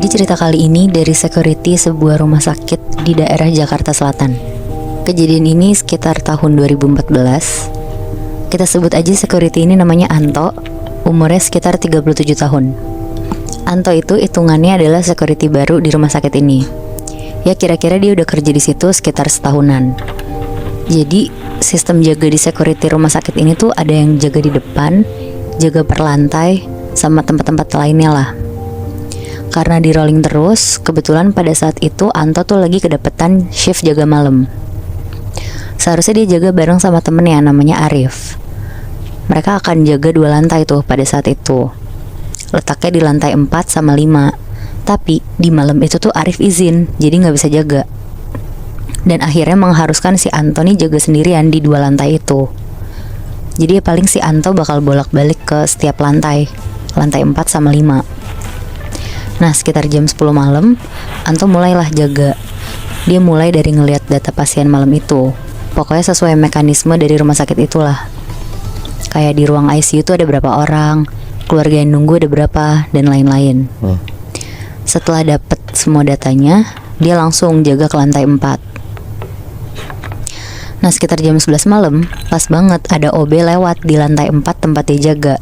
Jadi cerita kali ini dari security sebuah rumah sakit di daerah Jakarta Selatan. Kejadian ini sekitar tahun 2014. Kita sebut aja security ini namanya Anto. Umurnya sekitar 37 tahun. Anto itu hitungannya adalah security baru di rumah sakit ini. Ya kira-kira dia udah kerja di situ sekitar setahunan. Jadi sistem jaga di security rumah sakit ini tuh ada yang jaga di depan, jaga per lantai, sama tempat-tempat lainnya lah. Karena di rolling terus, kebetulan pada saat itu Anto tuh lagi kedapetan shift jaga malam. Seharusnya dia jaga bareng sama temennya namanya Arif. Mereka akan jaga 2 lantai tuh pada saat itu. Letaknya di lantai 4 sama 5. Tapi di malam itu tuh Arif izin, jadi gak bisa jaga. Dan akhirnya mengharuskan si Anto nih jaga sendirian di 2 lantai itu. Jadi ya paling si Anto bakal bolak-balik ke setiap lantai 4 sama 5. Nah sekitar jam 10 malam Anto mulailah jaga. Dia mulai dari ngelihat data pasien malam itu. Pokoknya sesuai mekanisme dari rumah sakit itulah. Kayak di ruang ICU itu ada berapa orang, keluarga yang nunggu ada berapa, dan lain-lain. Setelah dapet semua datanya, dia langsung jaga ke lantai 4. Nah sekitar jam 11 malam, pas banget ada OB lewat di lantai 4 tempat dia jaga.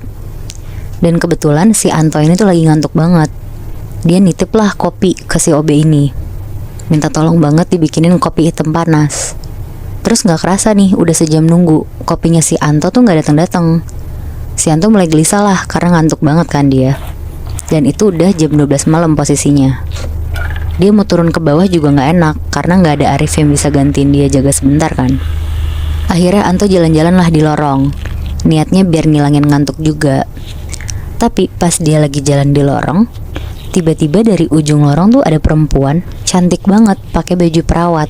Dan kebetulan si Anto ini tuh lagi ngantuk banget. Dia nitip lah kopi ke si OB ini. Minta tolong banget dibikinin kopi hitam panas. Terus gak kerasa nih udah sejam nunggu, kopinya si Anto tuh gak datang-datang. Si Anto mulai gelisah lah karena ngantuk banget kan dia. Dan itu udah jam 12 malam posisinya. Dia mau turun ke bawah juga gak enak karena gak ada Arif yang bisa gantiin dia jaga sebentar kan. Akhirnya Anto jalan-jalan lah di lorong. Niatnya biar ngilangin ngantuk juga. Tapi pas dia lagi jalan di lorong, tiba-tiba dari ujung lorong tuh ada perempuan cantik banget pakai baju perawat.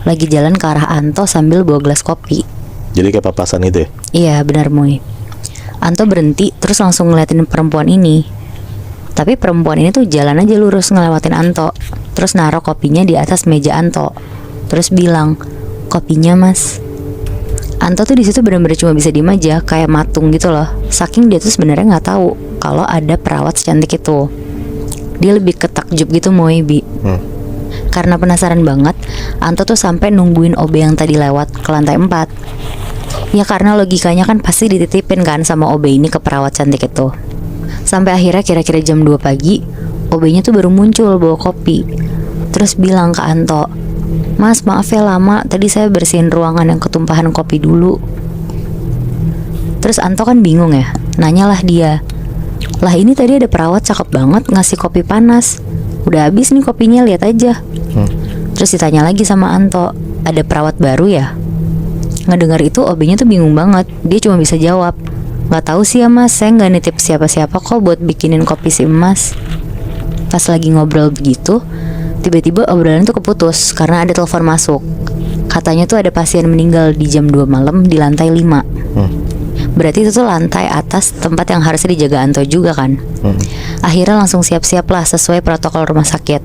Lagi jalan ke arah Anto sambil bawa gelas kopi. Jadi kayak papasan itu ya? Iya benar Muy. Anto berhenti terus langsung ngeliatin perempuan ini. Tapi perempuan ini tuh jalan aja lurus ngelewatin Anto. Terus naruh kopinya di atas meja Anto. Terus bilang, "Kopinya mas." Anto tuh di situ benar-benar cuma bisa diem aja kayak matung gitu loh. Saking dia tuh sebenarnya nggak tahu kalau ada perawat secantik itu. Dia lebih ketakjub gitu Moy Bi. Karena penasaran banget, Anto tuh sampai nungguin OB yang tadi lewat ke lantai 4. Ya karena logikanya kan pasti dititipin kan sama OB ini ke perawat cantik itu. Sampai akhirnya kira-kira jam 2 pagi, OB-nya tuh baru muncul bawa kopi. Terus bilang ke Anto, "Mas maaf ya lama, tadi saya bersihin ruangan yang ketumpahan kopi dulu." Terus Anto kan bingung ya, nanyalah dia, "Lah ini tadi ada perawat cakep banget ngasih kopi panas. Udah habis nih kopinya, lihat aja." Terus ditanya lagi sama Anto, "Ada perawat baru ya?" Ngedengar itu OB-nya tuh bingung banget. Dia cuma bisa jawab, "Gak tahu sih ya mas, saya gak nitip siapa-siapa kok buat bikinin kopi si emas." Pas lagi ngobrol begitu, tiba-tiba obrolan tuh keputus karena ada telepon masuk. Katanya tuh ada pasien meninggal di jam 2 malam di lantai 5. Berarti itu tuh lantai atas tempat yang harusnya dijaga Anto juga kan. Akhirnya langsung siap-siap lah sesuai protokol rumah sakit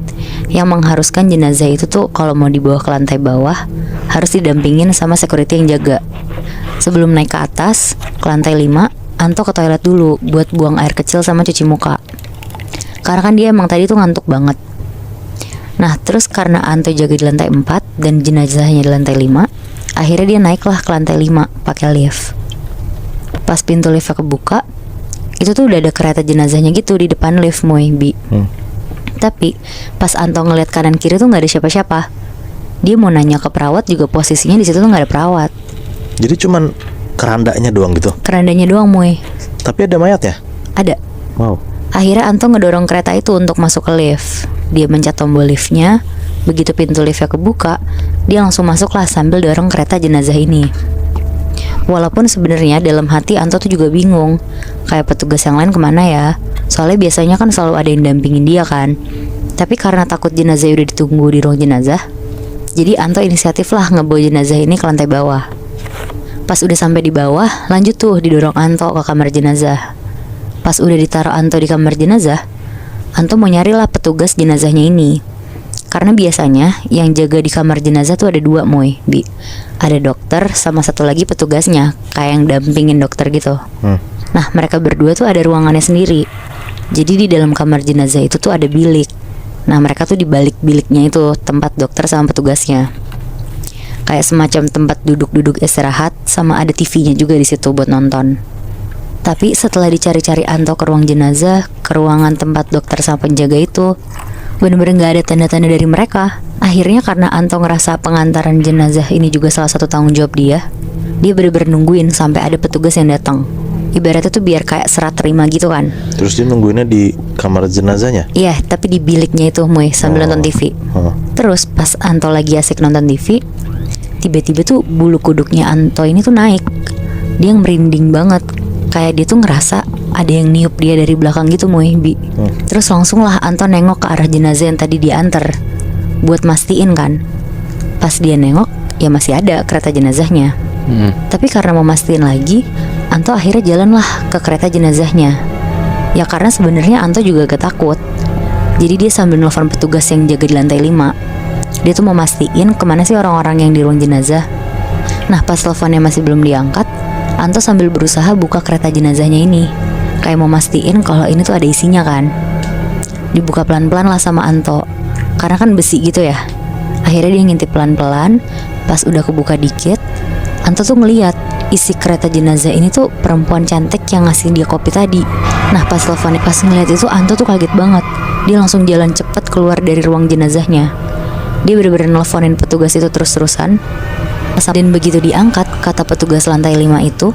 yang mengharuskan jenazah itu tuh kalau mau dibawa ke lantai bawah harus didampingin sama security yang jaga. Sebelum naik ke atas, ke lantai 5, Anto ke toilet dulu buat buang air kecil sama cuci muka. Karena kan dia emang tadi tuh ngantuk banget. Nah terus karena Anto jaga di lantai 4 dan jenazahnya di lantai 5, akhirnya dia naiklah ke lantai 5 pakai lift. Pas pintu liftnya kebuka, itu tuh udah ada kereta jenazahnya gitu di depan lift Moy Bi. Tapi pas Anto ngeliat kanan kiri tuh gak ada siapa-siapa. Dia mau nanya ke perawat juga posisinya di situ tuh gak ada perawat. Jadi cuman kerandanya doang gitu? Kerandanya doang Moy. Tapi ada mayatnya? Ada. Wow. Akhirnya Anto ngedorong kereta itu untuk masuk ke lift. Dia mencet tombol liftnya. Begitu pintu liftnya kebuka, dia langsung masuklah sambil dorong kereta jenazah ini. Walaupun sebenarnya dalam hati Anto tuh juga bingung, kayak petugas yang lain kemana ya? Soalnya biasanya kan selalu ada yang dampingin dia kan. Tapi karena takut jenazah udah ditunggu di ruang jenazah, jadi Anto inisiatif lah ngebawa jenazah ini ke lantai bawah. Pas udah sampai di bawah, lanjut tuh didorong Anto ke kamar jenazah. Pas udah ditaruh Anto di kamar jenazah, Anto mau nyarilah petugas jenazahnya ini. Karena biasanya yang jaga di kamar jenazah tuh ada 2 Moy Bi. Ada dokter sama satu lagi petugasnya, kayak yang dampingin dokter gitu. Nah mereka berdua tuh ada ruangannya sendiri. Jadi di dalam kamar jenazah itu tuh ada bilik. Nah mereka tuh di balik biliknya itu, tempat dokter sama petugasnya. Kayak semacam tempat duduk-duduk istirahat, sama ada TV-nya juga di situ buat nonton. Tapi setelah dicari-cari Anto ke ruang jenazah, ke ruangan tempat dokter sama penjaga itu, bener-bener gak ada tanda-tanda dari mereka. Akhirnya karena Anto ngerasa pengantaran jenazah ini juga salah satu tanggung jawab dia bener-bener nungguin sampai ada petugas yang datang. Ibaratnya tuh biar kayak serah terima gitu kan. Terus dia nungguinnya di kamar jenazahnya? Iya, tapi di biliknya itu Moy, sambil nonton TV. Terus pas Anto lagi asik nonton TV, tiba-tiba tuh bulu kuduknya Anto ini tuh naik. Dia merinding banget, kayak dia tuh ngerasa ada yang niup dia dari belakang gitu Moy, Bi. Terus langsung lah Anto nengok ke arah jenazah yang tadi dia anter, buat mastiin kan. Pas dia nengok, ya masih ada kereta jenazahnya. Tapi karena mau mastiin lagi, Anto akhirnya jalanlah ke kereta jenazahnya. Ya karena sebenarnya Anto juga agak takut. Jadi dia sambil nelfon petugas yang jaga di lantai 5. Dia tuh mau mastiin kemana sih orang-orang yang di ruang jenazah. Nah pas teleponnya masih belum diangkat, Anto sambil berusaha buka kereta jenazahnya ini, kayak mau mastiin kalau ini tuh ada isinya kan. Dibuka pelan-pelan lah sama Anto, karena kan besi gitu ya. Akhirnya dia ngintip pelan-pelan. Pas udah kebuka dikit, Anto tuh ngeliat isi kereta jenazah ini tuh perempuan cantik yang ngasih dia kopi tadi. Nah pas teleponnya, pas ngeliat itu Anto tuh kaget banget. Dia langsung jalan cepet keluar dari ruang jenazahnya. Dia bener-bener nelfonin petugas itu terus-terusan. Dan begitu diangkat, kata petugas lantai 5 itu,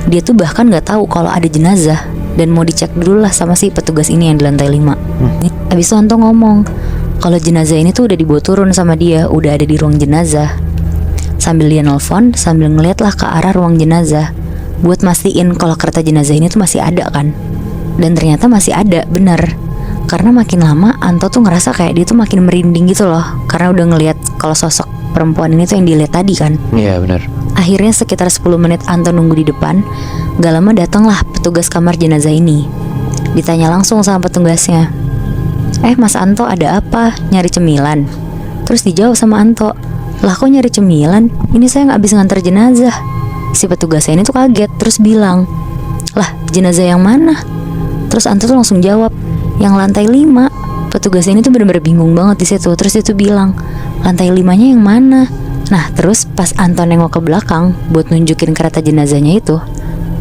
dia tuh bahkan gak tahu kalau ada jenazah, dan mau dicek dulu lah sama si petugas ini yang di lantai 5. Abis itu Anto ngomong kalau jenazah ini tuh udah dibawa turun sama dia, udah ada di ruang jenazah. Sambil dia nelfon, sambil ngeliat lah ke arah ruang jenazah, buat mastiin kalau kereta jenazah ini tuh masih ada kan. Dan ternyata masih ada, bener. Karena makin lama Anto tuh ngerasa kayak dia tuh makin merinding gitu loh, karena udah ngeliat kalau sosok perempuan ini tuh yang dilihat tadi kan. Iya benar. Akhirnya sekitar 10 menit Anto nunggu di depan. Gak lama datanglah petugas kamar jenazah ini. Ditanya langsung sama petugasnya, Mas Anto ada apa? Nyari cemilan? Terus dijawab sama Anto, lah kok nyari cemilan? Ini saya habis nganter jenazah. Si petugasnya ini tuh kaget, terus bilang, lah jenazah yang mana? Terus Anto tuh langsung jawab, yang lantai 5. Petugasnya ini tuh bener-bener bingung banget di situ. Terus dia tuh bilang, lantai 5-nya yang mana? Nah terus pas Anto nengok ke belakang buat nunjukin kereta jenazahnya itu,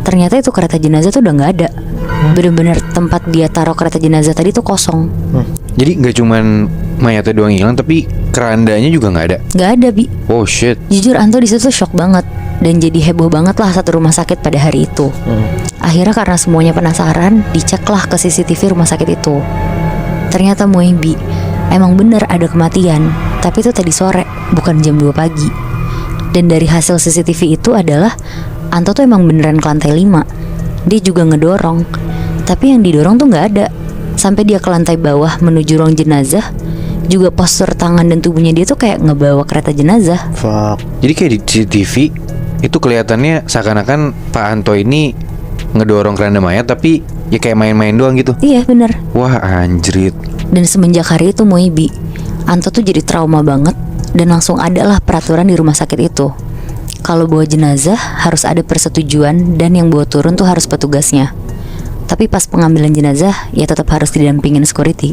ternyata itu kereta jenazah tuh udah gak ada. Bener-bener tempat dia taruh kereta jenazah tadi tuh kosong. Jadi gak cuman mayatnya doang hilang, tapi kerandanya juga gak ada? Gak ada, Bi. Oh shit. Jujur Anto di situ shock banget, dan jadi heboh banget lah satu rumah sakit pada hari itu. Akhirnya karena semuanya penasaran, diceklah ke CCTV rumah sakit itu. Ternyata Bi, emang bener ada kematian, tapi itu tadi sore, bukan jam 2 pagi. Dan dari hasil CCTV itu adalah Anto tuh emang beneran ke lantai 5. Dia juga ngedorong, tapi yang didorong tuh gak ada. Sampai dia ke lantai bawah menuju ruang jenazah, juga postur tangan dan tubuhnya dia tuh kayak ngebawa kereta jenazah. Fuck. Jadi kayak di CCTV itu kelihatannya seakan-akan Pak Anto ini ngedorong keranda mayat, tapi ya kayak main-main doang gitu. Iya bener. Wah anjrit. Dan semenjak hari itu Bi, Anto tuh jadi trauma banget. Dan langsung adalah peraturan di rumah sakit itu, kalau bawa jenazah harus ada persetujuan, dan yang bawa turun tuh harus petugasnya. Tapi pas pengambilan jenazah ya tetap harus didampingin security.